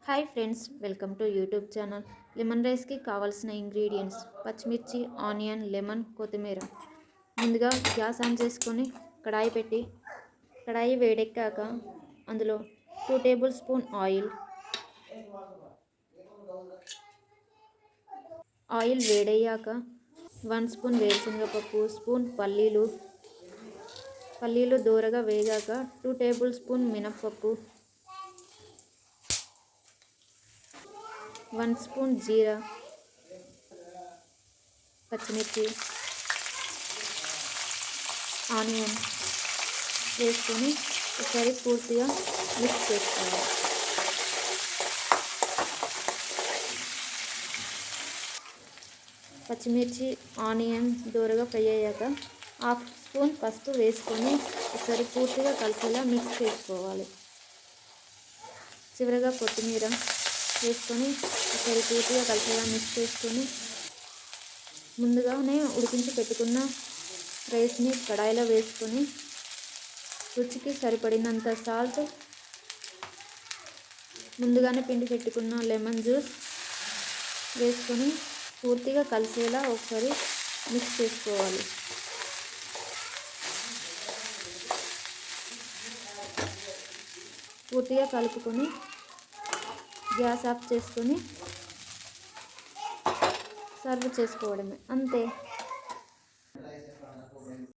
Hi friends, welcome to YouTube channel. Lemon రైస్కి కావాల్సిన ingredients: పచ్చిమిర్చి, ఆనియన్, లెమన్, కొత్తిమీర. ముందుగా గ్యాస్ ఆన్ చేసుకొని కడాయి వేడెక్కాక అందులో 2 టేబుల్ స్పూన్ ఆయిల్ వేడయ్యాక 1 స్పూన్ వేరుశనగపప్పు, స్పూన్ పల్లీలు దోరగా వేగాక 2 టేబుల్ స్పూన్ మినప్పప్పు, 1 స్పూన్ జీరా, పచ్చిమిర్చి, ఆనియన్ వేసుకొని ఒకసారి పూర్తిగా మిక్స్ చేసుకోవాలి. పచ్చిమిర్చి, ఆనియన్ దూరగా ఫ్రై అయ్యాక 1/2 స్పూన్ పసుపు వేసుకొని ఒకసారి పూర్తిగా కలిసేలా మిక్స్ చేసుకోవాలి. చివరగా కొత్తిమీర వేసుకొని ఒకసారి పూర్తిగా కలిసేలా మిక్స్ చేసుకొని ముందుగానే ఉడికించి పెట్టుకున్న రైస్ని కడాయిలో వేసుకొని రుచికి సరిపడినంత సాల్ట్, ముందుగానే పిండి పెట్టుకున్న లెమన్ జ్యూస్ వేసుకొని పూర్తిగా కలిసేలా ఒకసారి మిక్స్ చేసుకోవాలి. పూర్తిగా కలుపుకొని గ్యాస్ ఆఫ్ చేసుకొని సర్వ్ చేసుకోవడమే, అంతే.